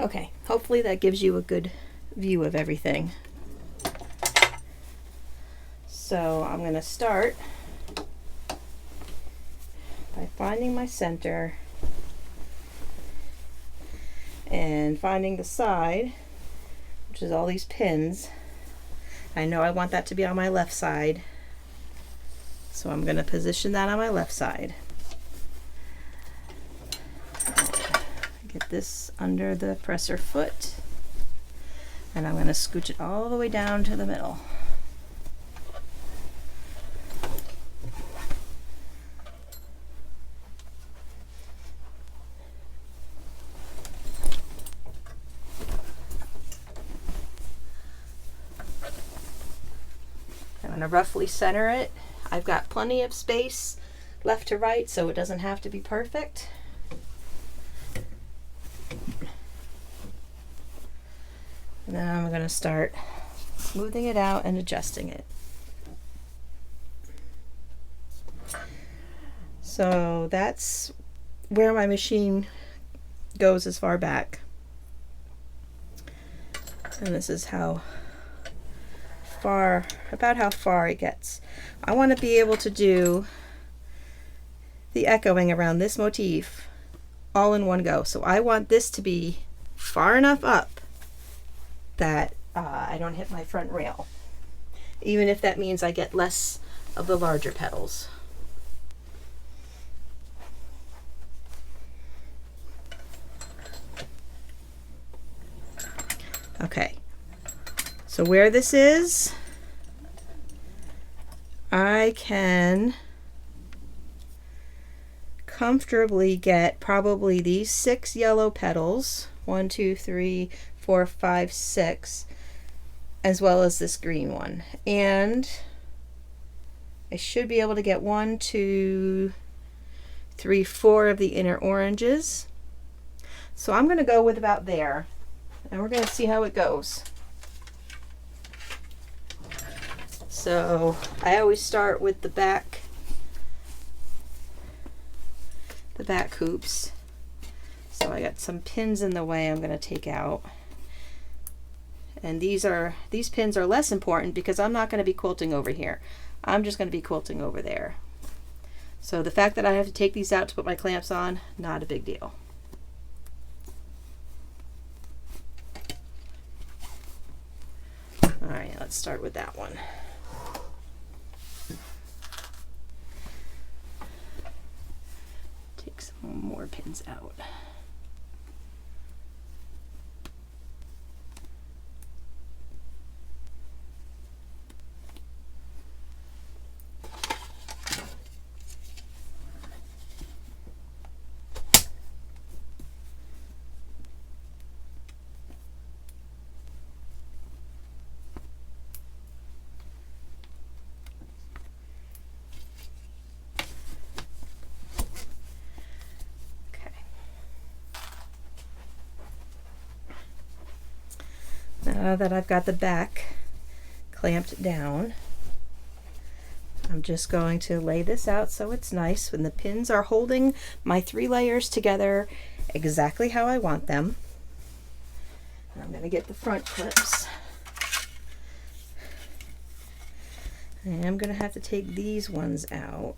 Okay, hopefully that gives you a good view of everything. So I'm going to start by finding my center and finding the side, which is all these pins. I know I want that to be on my left side, so I'm going to position that on my left side. Get this under the presser foot, and I'm going to scooch it all the way down to the middle. I'm going to roughly center it. I've got plenty of space left to right, so it doesn't have to be perfect. And then I'm going to start smoothing it out and adjusting it. So that's where my machine goes as far back. And this is how far, about how far it gets. I want to be able to do the echoing around this motif all in one go. So I want this to be far enough up that I don't hit my front rail, even if that means I get less of the larger petals. Okay, so where this is, I can comfortably get probably these 6 yellow petals, 1, 2, 3, 4, 5, 6, as well as this green one. And I should be able to get 1, 2, 3, 4 of the inner oranges. So I'm going to go with about there, and we're going to see how it goes. So I always start with the back hoops. So I got some pins in the way I'm going to take out. And these pins are less important because I'm not going to be quilting over here. I'm just going to be quilting over there. So the fact that I have to take these out to put my clamps on, not a big deal. All right, let's start with that one. Take some more pins out. Now that I've got the back clamped down, I'm just going to lay this out so it's nice when the pins are holding my 3 layers together exactly how I want them. And I'm going to get the front clips. And I'm going to have to take these ones out.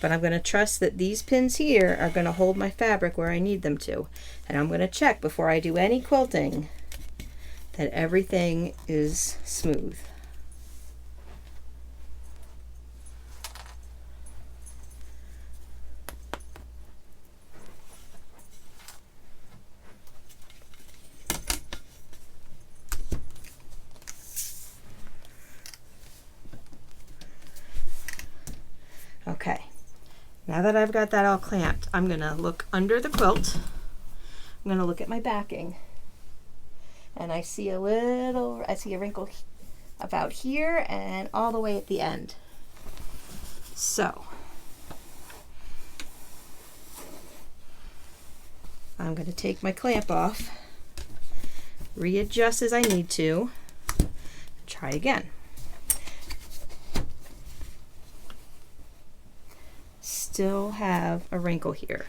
But I'm going to trust that these pins here are going to hold my fabric where I need them to. And I'm going to check before I do any quilting that everything is smooth. Okay, now that I've got that all clamped, I'm going to look under the quilt. I'm going to look at my backing. And I see a wrinkle about here and all the way at the end. So I'm going to take my clamp off, readjust as I need to, try again. Still have a wrinkle here.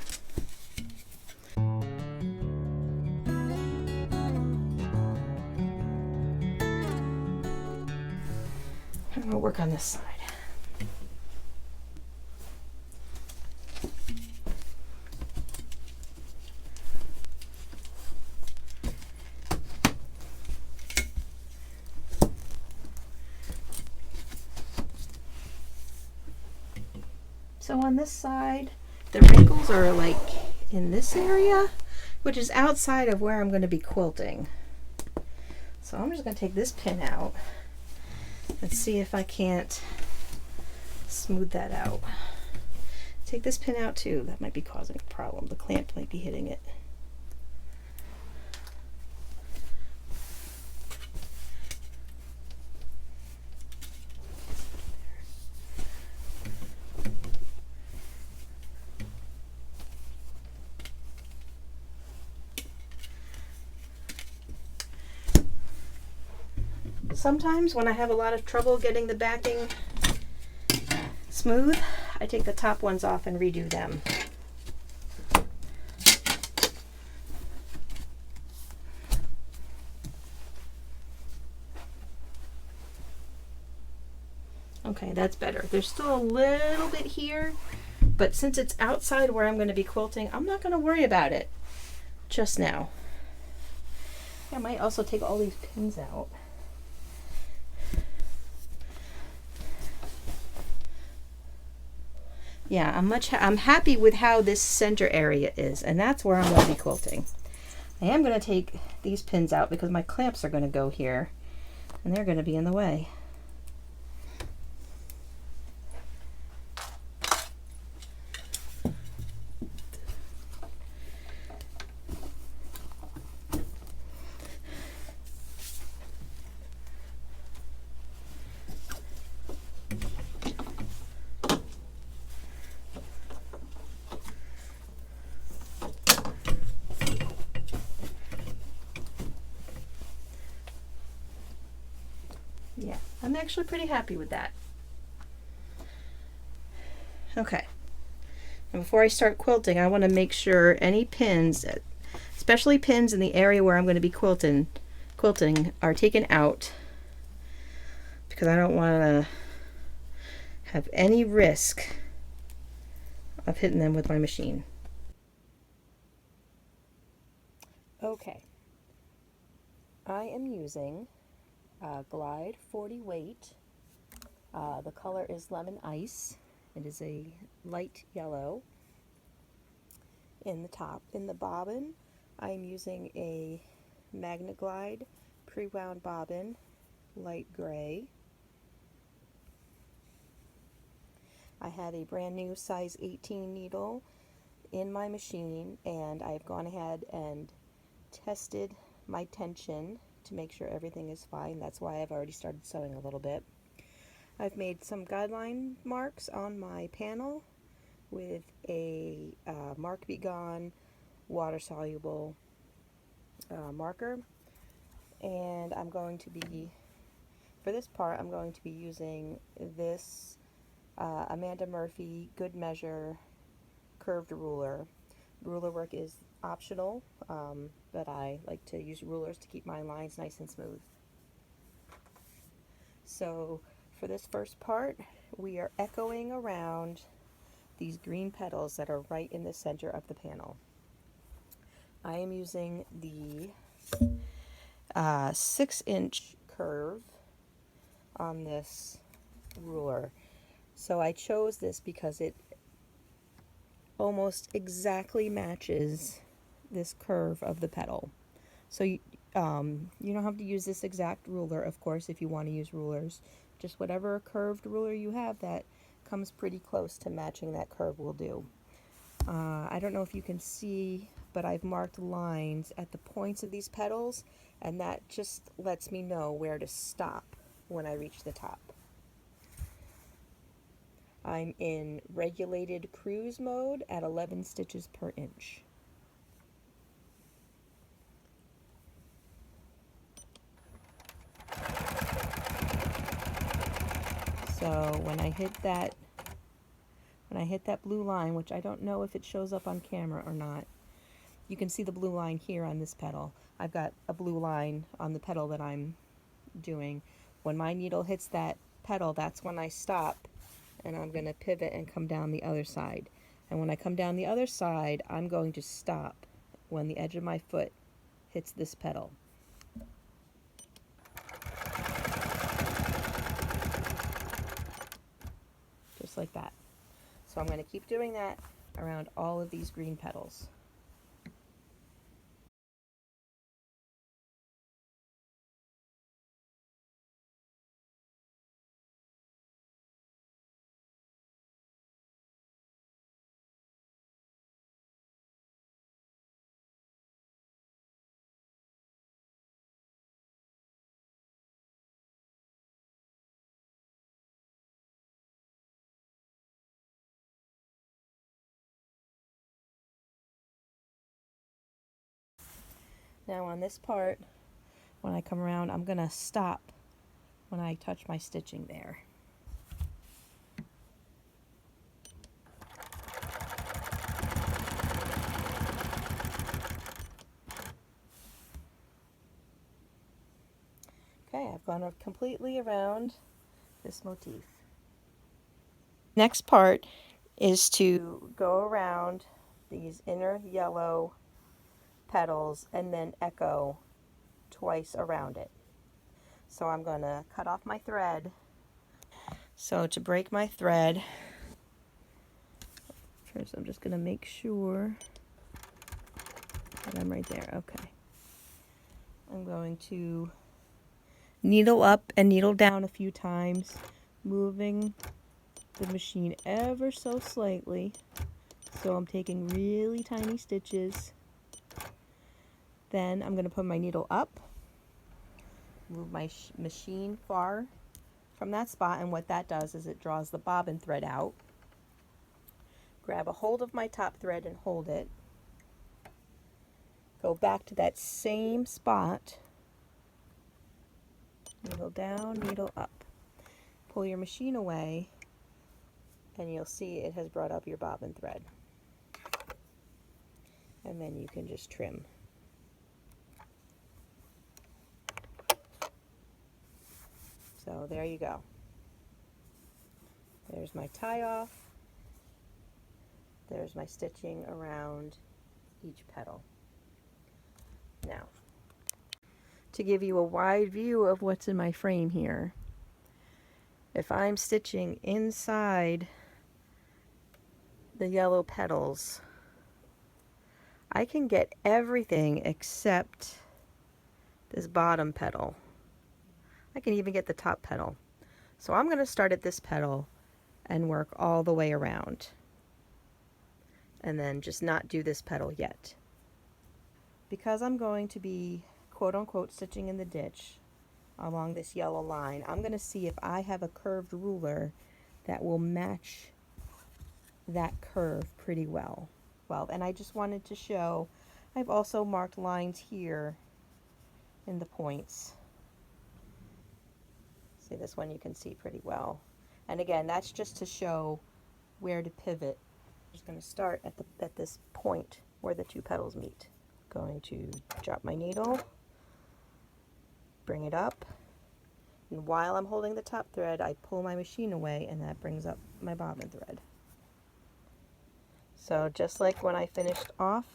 I'm gonna work on this side. So on this side, the wrinkles are like in this area, which is outside of where I'm going to be quilting. So I'm just going to take this pin out and see if I can't smooth that out. Take this pin out too. That might be causing a problem. The clamp might be hitting it. Sometimes when I have a lot of trouble getting the backing smooth, I take the top ones off and redo them. Okay, that's better. There's still a little bit here, but since it's outside where I'm going to be quilting, I'm not going to worry about it just now. I might also take all these pins out. Yeah, I'm happy with how this center area is, and that's where I'm going to be quilting. I am going to take these pins out because my clamps are going to go here, and they're going to be in the way. Yeah, I'm actually pretty happy with that. Okay, and before I start quilting, I want to make sure any pins, especially pins in the area where I'm going to be quilting, are taken out, because I don't want to have any risk of hitting them with my machine. Okay, I am using Glide 40 weight. The color is Lemon Ice. It is a light yellow. In the top, in the bobbin, I'm using a Magna-Glide pre-wound bobbin, light gray. I have a brand new size 18 needle in my machine, and I've gone ahead and tested my tension to make sure everything is fine. That's why I've already started sewing a little bit. I've made some guideline marks on my panel with a Mark Be Gone water-soluble marker, and I'm going to be, for this part, I'm going to be using this Amanda Murphy Good Measure curved ruler. Ruler work is optional, but I like to use rulers to keep my lines nice and smooth. So for this first part, we are echoing around these green petals that are right in the center of the panel. I am using the 6-inch curve on this ruler. So I chose this because it almost exactly matches this curve of the petal. So you don't have to use this exact ruler, of course, if you want to use rulers. Just whatever curved ruler you have that comes pretty close to matching that curve will do. I don't know if you can see, but I've marked lines at the points of these petals, and that just lets me know where to stop when I reach the top. I'm in regulated cruise mode at 11 stitches per inch. So when I hit that blue line, which I don't know if it shows up on camera or not, you can see the blue line here on this petal. I've got a blue line on the petal that I'm doing. When my needle hits that petal, that's when I stop, and I'm going to pivot and come down the other side. And when I come down the other side, I'm going to stop when the edge of my foot hits this petal. Just like that. So I'm going to keep doing that around all of these green petals. Now on this part, when I come around, I'm going to stop when I touch my stitching there. Okay, I've gone completely around this motif. Next part is to go around these inner yellow petals and then echo twice around it. So I'm going to cut off my thread. So to break my thread, first I'm just going to make sure that I'm right there. Okay. I'm going to needle up and needle down a few times, moving the machine ever so slightly. So I'm taking really tiny stitches. Then I'm going to put my needle up, move my machine far from that spot, and what that does is it draws the bobbin thread out. Grab a hold of my top thread and hold it. Go back to that same spot, needle down, needle up. Pull your machine away, and you'll see it has brought up your bobbin thread. And then you can just trim. So there you go. There's my tie off. There's my stitching around each petal. Now, to give you a wide view of what's in my frame here, if I'm stitching inside the yellow petals, I can get everything except this bottom petal. I can even get the top petal. So I'm going to start at this petal and work all the way around, and then just not do this petal yet. Because I'm going to be quote-unquote stitching in the ditch along this yellow line, I'm going to see if I have a curved ruler that will match that curve pretty well. And I just wanted to show, I've also marked lines here in the points. See, this one you can see pretty well. And again, that's just to show where to pivot. I'm just going to start at this point where the two petals meet. Going to drop my needle, bring it up, and while I'm holding the top thread, I pull my machine away, and that brings up my bobbin thread. So just like when I finished off,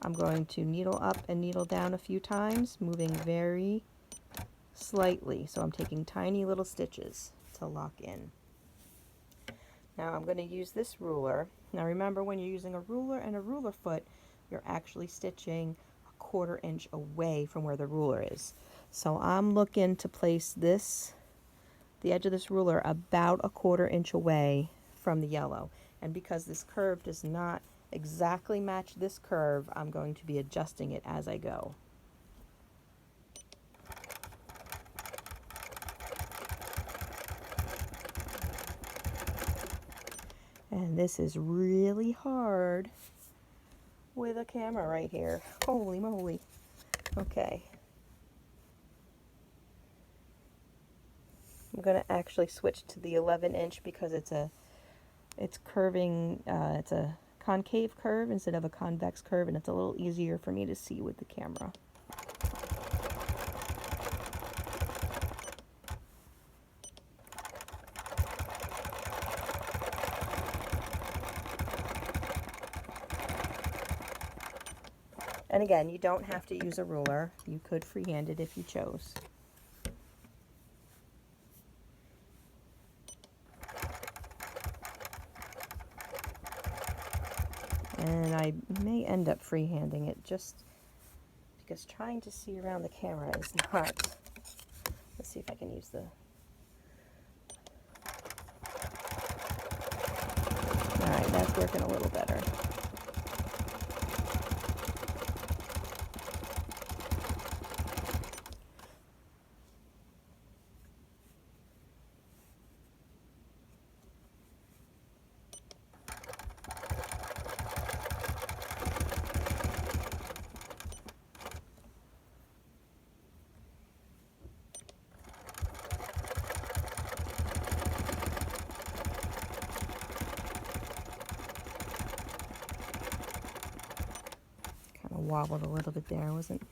I'm going to needle up and needle down a few times, moving very slightly. So I'm taking tiny little stitches to lock in. Now I'm going to use this ruler. Now remember, when you're using a ruler and a ruler foot, you're actually stitching a 1/4 inch away from where the ruler is. So I'm looking to place this, the edge of this ruler, about a 1/4 inch away from the yellow. And because this curve does not exactly match this curve, I'm going to be adjusting it as I go. And this is really hard with a camera right here. Holy moly. Okay. I'm going to actually switch to the 11 inch because it's curving, it's a concave curve instead of a convex curve, and it's a little easier for me to see with the camera. And again, you don't have to use a ruler. You could freehand it if you chose. And I may end up freehanding it just because trying to see around the camera is not. Let's see if I can use the. Alright, that's working a little better. Wobbled a little bit there. I wasn't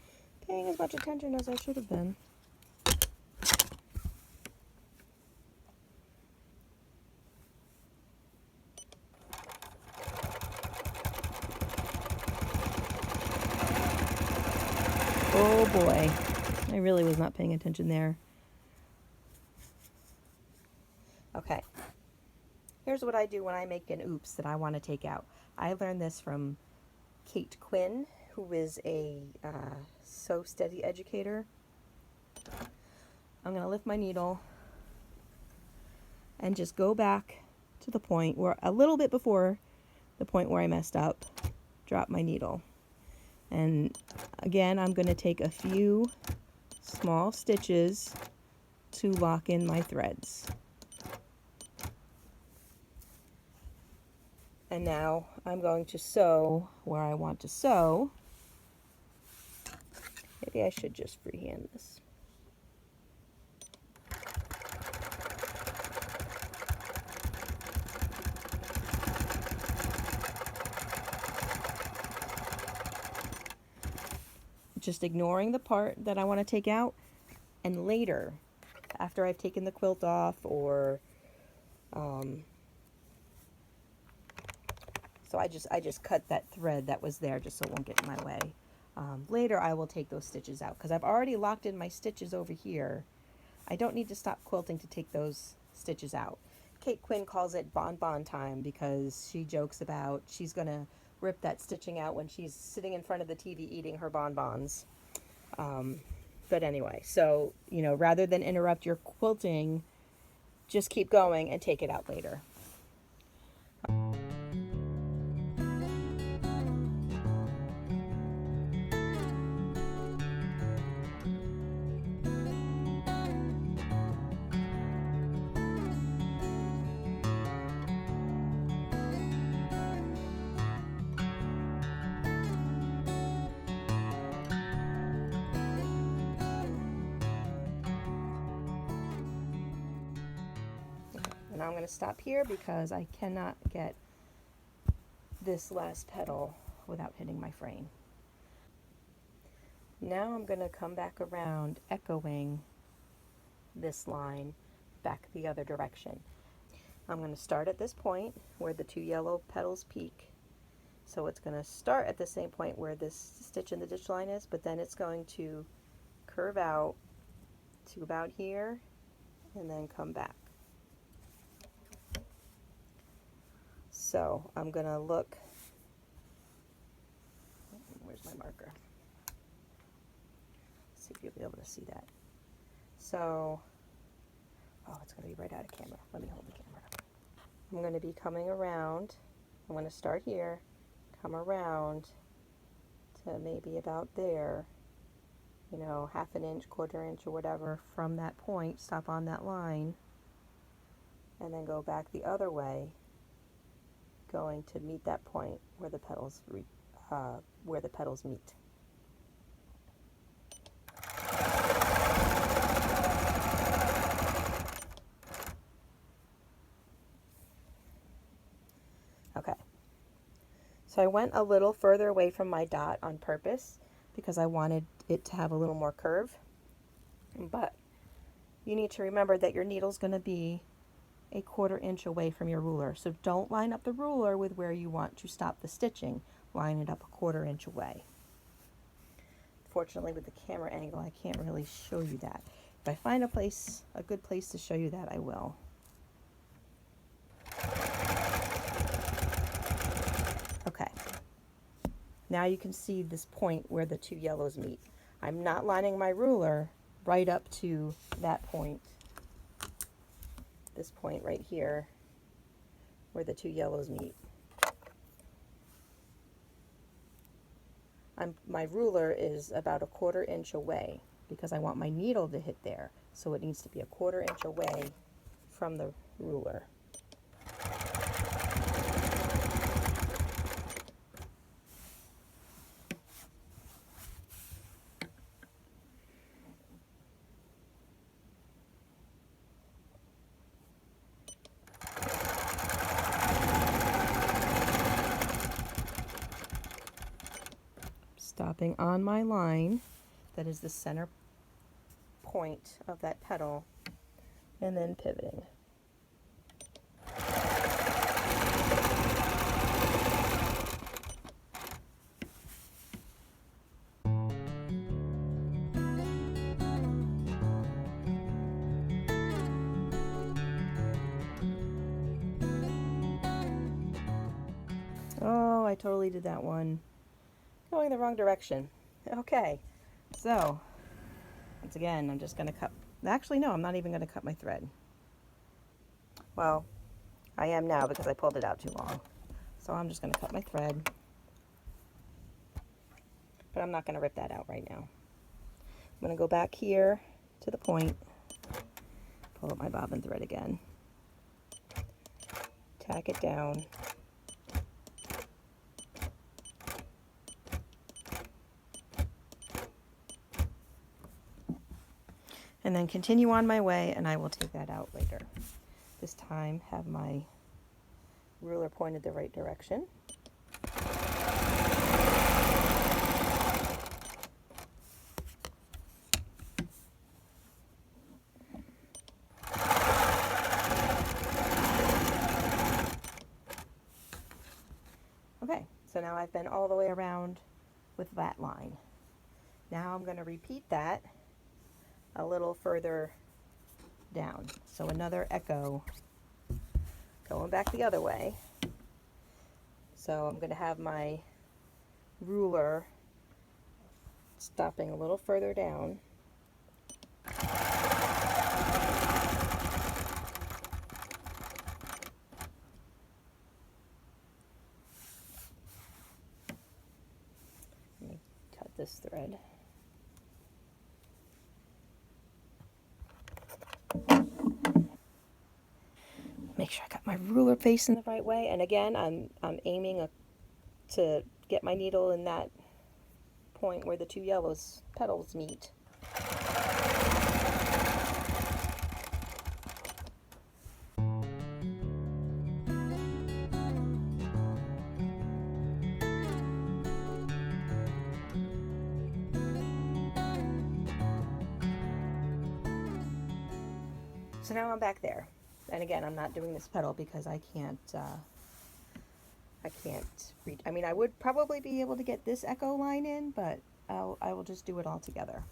paying as much attention as I should have been. Oh boy, I really was not paying attention there. Okay, here's what I do when I make an oops that I want to take out. I learned this from Kate Quinn, who is a Sew Steady educator. I'm going to lift my needle and just go back to the point where, a little bit before the point where I messed up, drop my needle. And again, I'm going to take a few small stitches to lock in my threads. And now I'm going to sew where I want to sew. Maybe I should just freehand this. Just ignoring the part that I want to take out, and later, after I've taken the quilt off, or so I just cut that thread that was there just so it won't get in my way. Later I will take those stitches out because I've already locked in my stitches over here. I don't need to stop quilting to take those stitches out. Kate Quinn calls it bonbon time because she jokes about she's gonna rip that stitching out when she's sitting in front of the TV eating her bonbons. But anyway, so, you know, rather than interrupt your quilting, just keep going and take it out later. And I'm going to stop here because I cannot get this last petal without hitting my frame. Now I'm going to come back around, echoing this line back the other direction. I'm going to start at this point where the two yellow petals peak. So it's going to start at the same point where this stitch in the ditch line is, but then it's going to curve out to about here and then come back. So I'm going to look, where's my marker? Let's see if you'll be able to see that. So, oh, it's going to be right out of camera. Let me hold the camera. I'm going to be coming around. I'm going to start here, come around to maybe about there, you know, half an inch, quarter inch, or whatever from that point, stop on that line, and then go back the other way, going to meet that point where the petals meet. Okay, so I went a little further away from my dot on purpose because I wanted it to have a little more curve, but you need to remember that your needle's going to be a quarter inch away from your ruler, so don't line up the ruler with where you want to stop the stitching. Line it up a quarter inch away. unfortunately with the camera angle, I can't really show you that. If I find a good place to show you that, I will. Okay. Now you can see this point where the two yellows meet. I'm not lining my ruler right up to that point. This point right here where the two yellows meet. My ruler is about a 1/4 inch away because I want my needle to hit there. So it needs to be a 1/4 inch away from the ruler. Stopping on my line, that is the center point of that petal, and then pivoting. Oh, I totally did that one. Going the wrong direction. Okay, so once again, I'm just going to cut. Actually, no, I'm not even going to cut my thread. Well, I am now because I pulled it out too long. So I'm just going to cut my thread. But I'm not going to rip that out right now. I'm going to go back here to the point, pull up my bobbin thread again, tack it down, and then continue on my way, and I will take that out later. This time, have my ruler pointed the right direction. Okay, so now I've been all the way around with that line. Now I'm going to repeat that a little further down. So another echo going back the other way. So I'm going to have my ruler stopping a little further down. Let me cut this thread. Make sure I got my ruler facing the right way, and again I'm aiming to get my needle in that point where the two yellows petals meet. So now I'm back there. And again, I'm not doing this petal because I can't reach. I mean, I would probably be able to get this echo line in, but I will just do it all together.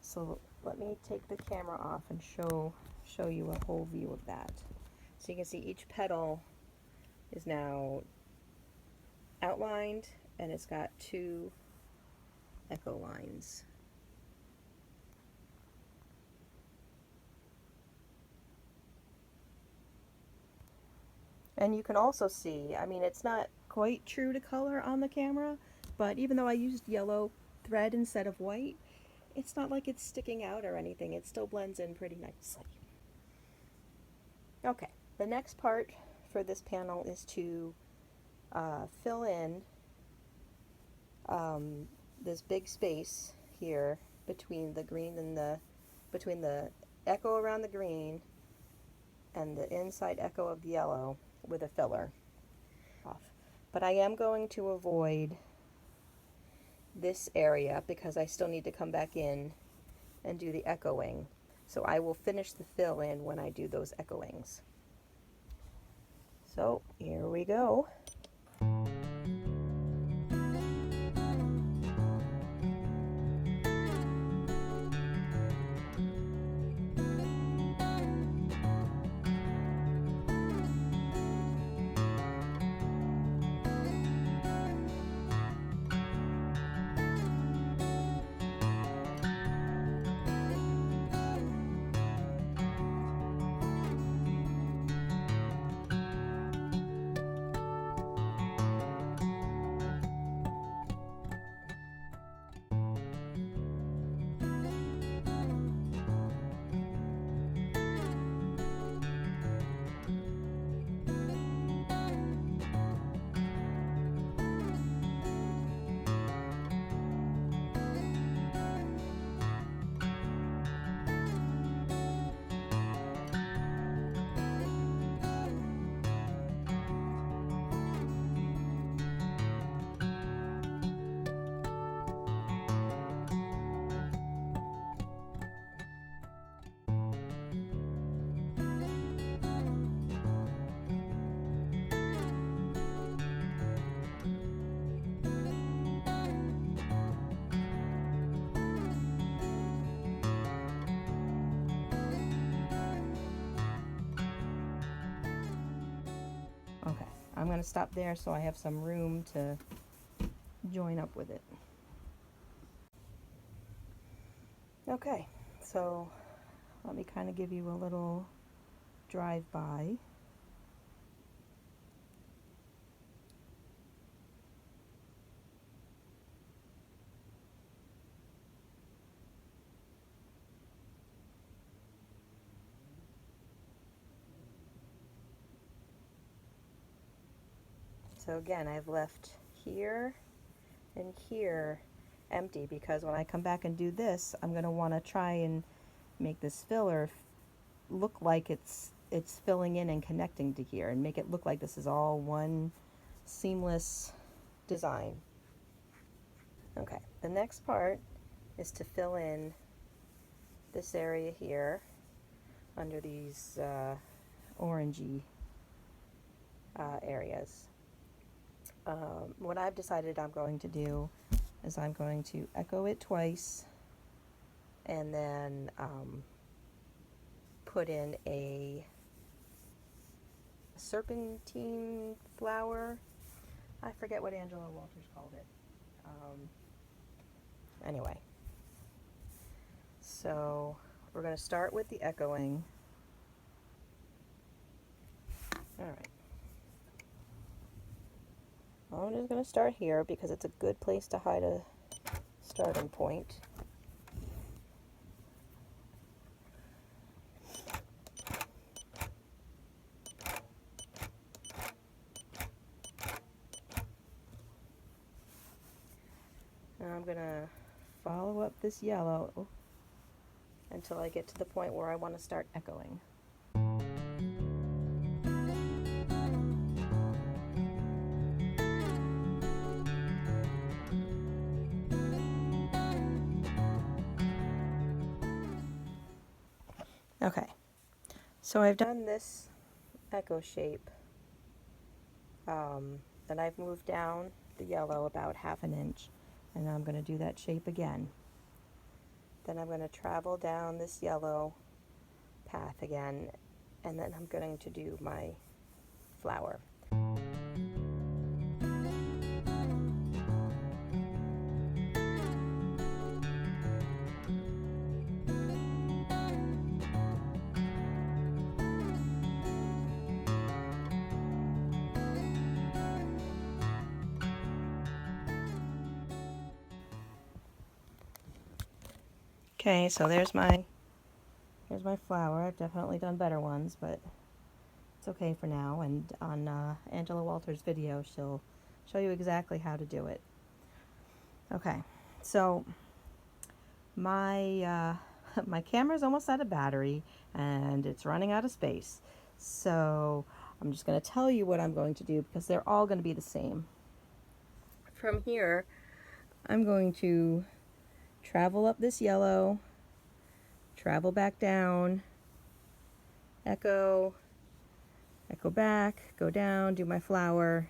So let me take the camera off and show you a whole view of that. So you can see each petal is now outlined, and it's got two echo lines. And you can also see, I mean, it's not quite true to color on the camera, but even though I used yellow thread instead of white, it's not like it's sticking out or anything. It still blends in pretty nicely. Okay, the next part for this panel is to fill in this big space here between the green and between the echo around the green and the inside echo of the yellow with a filler off. But I am going to avoid this area because I still need to come back in and do the echoing. So I will finish the fill in when I do those echoings. So here we go. I'm going to stop there so I have some room to join up with it. Okay, so let me kind of give you a little drive-by. So again, I've left here and here empty because when I come back and do this, I'm going to want to try and make this filler look like it's filling in and connecting to here, and make it look like this is all one seamless design. Okay, the next part is to fill in this area here under these orangey areas. What I've decided I'm going to do is I'm going to echo it twice and then put in a serpentine flower. I forget what Angela Walters called it. Anyway, so we're going to start with the echoing. All right. I'm just going to start here because it's a good place to hide a starting point. Now I'm going to follow up this yellow until I get to the point where I want to start echoing. Okay, so I've done this echo shape, then I've moved down the yellow about 1/2 inch, and I'm going to do that shape again. Then I'm going to travel down this yellow path again, and then I'm going to do my flower. Okay, so there's my flower. I've definitely done better ones, but it's okay for now. And on Angela Walters' video, she'll show you exactly how to do it. Okay, so my my camera's almost out of battery and it's running out of space. So I'm just going to tell you what I'm going to do because they're all going to be the same. From here, I'm going to travel up this yellow, travel back down, echo back, go down, do my flower,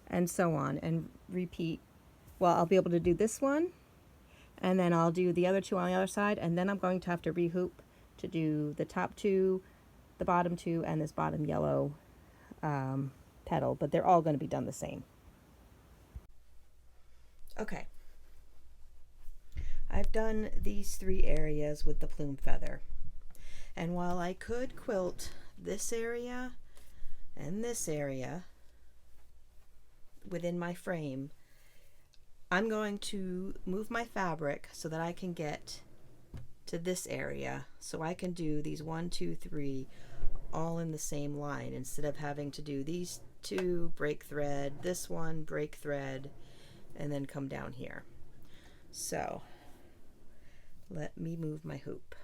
and so on, and repeat. Well, I'll be able to do this one, and then I'll do the other two on the other side, and then I'm going to have to rehoop to do the top two, the bottom two, and this bottom yellow petal, but they're all going to be done the same. Okay. I've done these 3 areas with the plume feather. And while I could quilt this area and this area within my frame, I'm going to move my fabric so that I can get to this area, so I can do these 1, 2, 3 all in the same line instead of having to do these 2, break thread, this one, break thread, and then come down here. So let me move my hoop.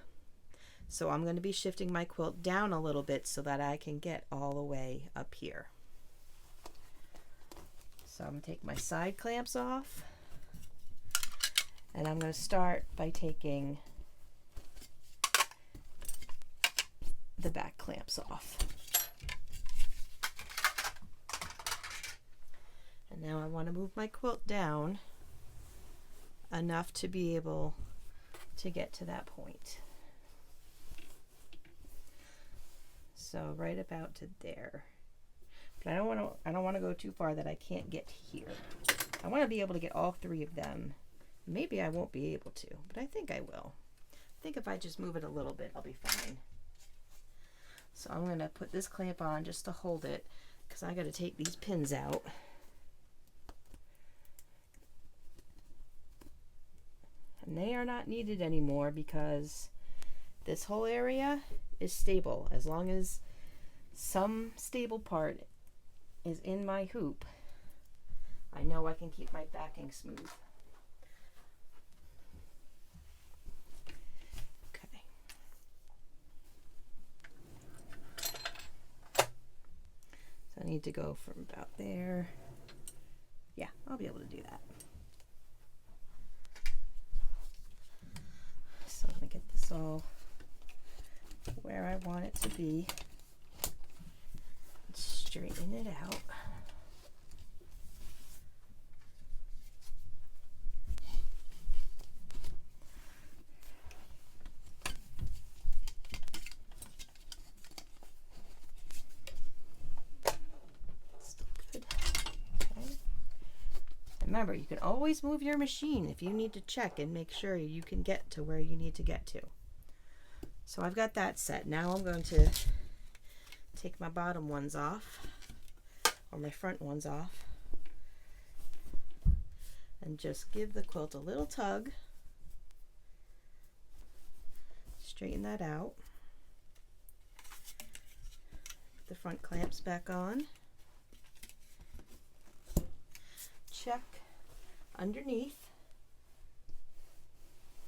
So I'm going to be shifting my quilt down a little bit so that I can get all the way up here. So I'm going to take my side clamps off, and I'm going to start by taking the back clamps off. And now I want to move my quilt down enough to be able to get to that point. So right about to there. But I don't want to go too far that I can't get here. I want to be able to get all 3 of them. Maybe I won't be able to, but I think I will. I think if I just move it a little bit, I'll be fine. So I'm going to put this clamp on just to hold it, because I got to take these pins out. And they are not needed anymore because this whole area is stable. As long as some stable part is in my hoop, I know I can keep my backing smooth. Okay. So I need to go from about there. Yeah, I'll be able to do that. So I'm going to get this all where I want it to be. Straighten it out. Still good. Okay. Remember, you can always move your machine if you need to check and make sure you can get to where you need to get to. So I've got that set. Now I'm going to take my bottom ones off, or my front ones off, and just give the quilt a little tug. Straighten that out. Put the front clamps back on. Check underneath.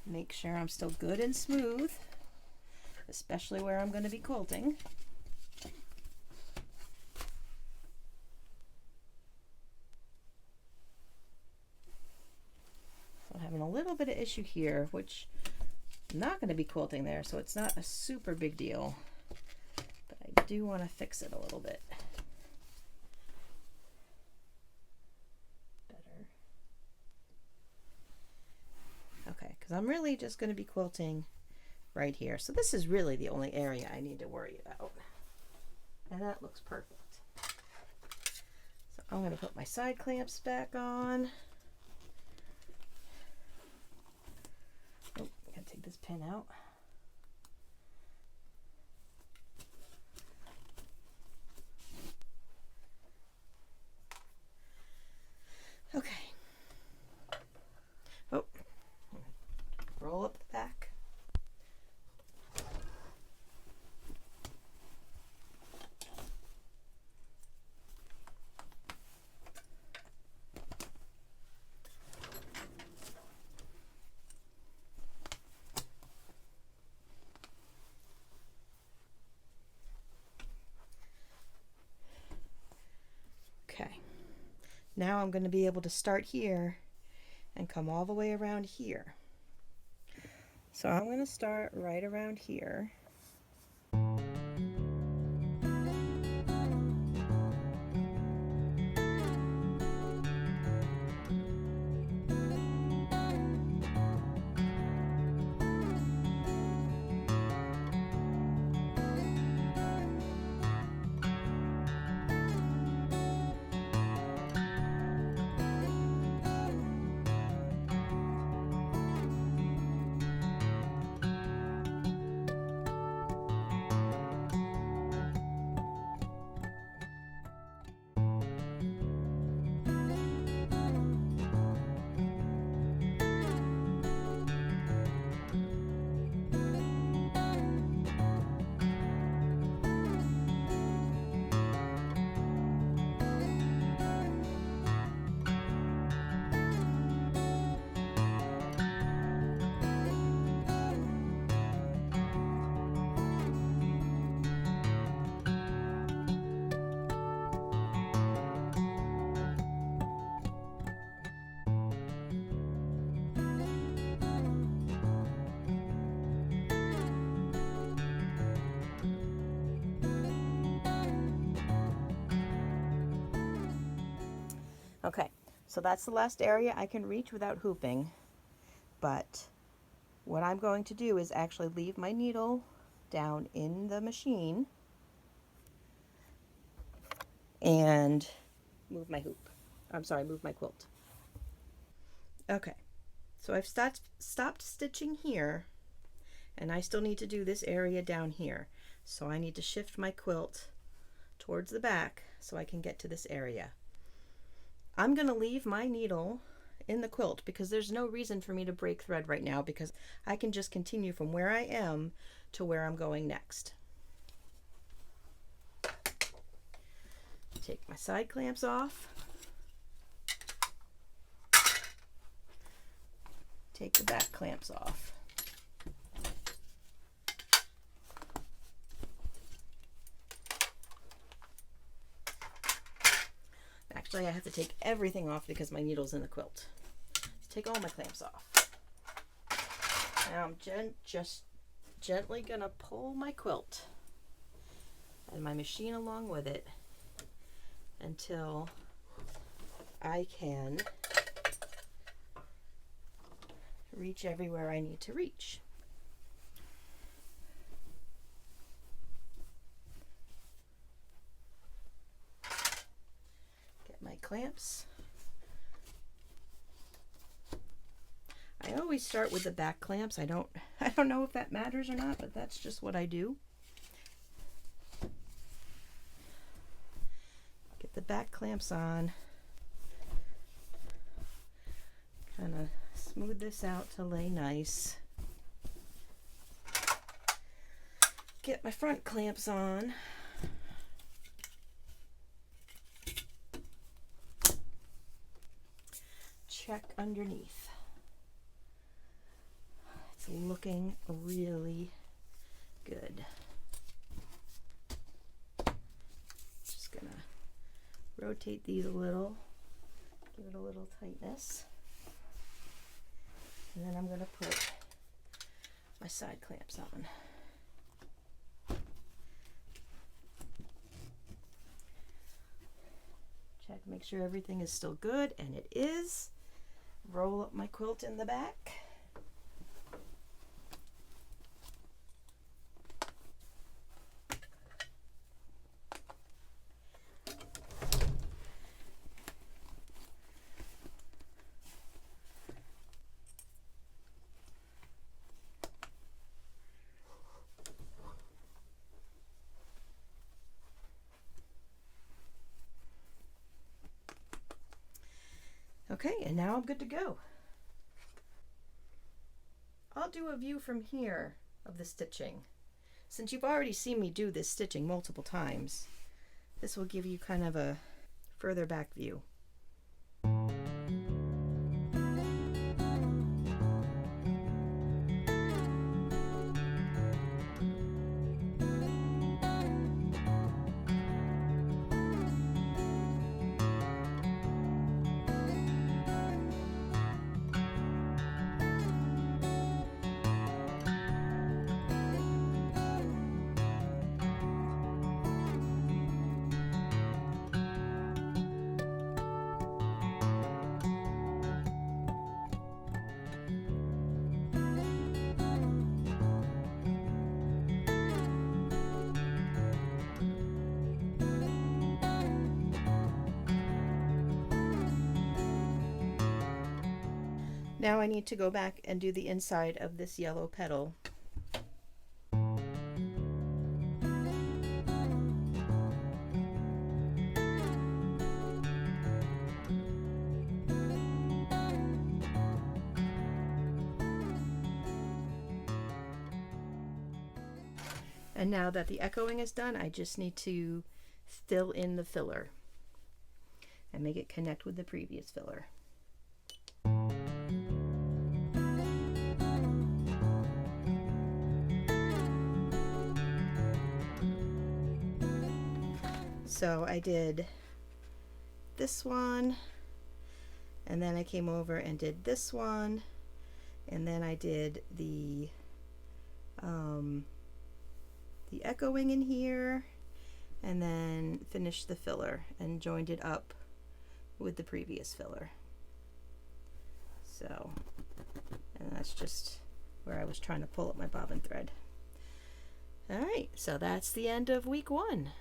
Make sure I'm still good and smooth, especially where I'm going to be quilting. I'm having a little bit of issue here, which I'm not going to be quilting there, so it's not a super big deal, but I do want to fix it a little bit better. Okay, because I'm really just going to be quilting right here. So this is really the only area I need to worry about. And that looks perfect. So I'm going to put my side clamps back on. Oh, I gotta take this pin out. Okay. Oh, roll up the back. Okay, now I'm going to be able to start here and come all the way around here. So I'm going to start right around here. Okay, so that's the last area I can reach without hooping, but what I'm going to do is actually leave my needle down in the machine and move my hoop. I'm sorry, move my quilt. Okay, so I've stopped stitching here, and I still need to do this area down here. So I need to shift my quilt towards the back so I can get to this area. I'm going to leave my needle in the quilt because there's no reason for me to break thread right now, because I can just continue from where I am to where I'm going next. Take my side clamps off. Take the back clamps off. Actually, I have to take everything off because my needle's in the quilt. Let's take all my clamps off. Now I'm just gently gonna pull my quilt and my machine along with it until I can reach everywhere I need to reach. Get my clamps. I always start with the back clamps. I don't know if that matters or not, but that's just what I do. Get the back clamps on. Kind of smooth this out to lay nice. Get my front clamps on. Check underneath. It's looking really good. Just gonna rotate these a little, give it a little tightness. And then I'm going to put my side clamps on. Check, make sure everything is still good, and it is. Roll up my quilt in the back. Okay, and now I'm good to go. I'll do a view from here of the stitching. Since you've already seen me do this stitching multiple times, this will give you kind of a further back view. Now I need to go back and do the inside of this yellow petal. And now that the echoing is done, I just need to fill in the filler and make it connect with the previous filler. So I did this one, and then I came over and did this one, and then I did the echoing in here, and then finished the filler and joined it up with the previous filler. So, and that's just where I was trying to pull up my bobbin thread. All right, so that's the end of week 1.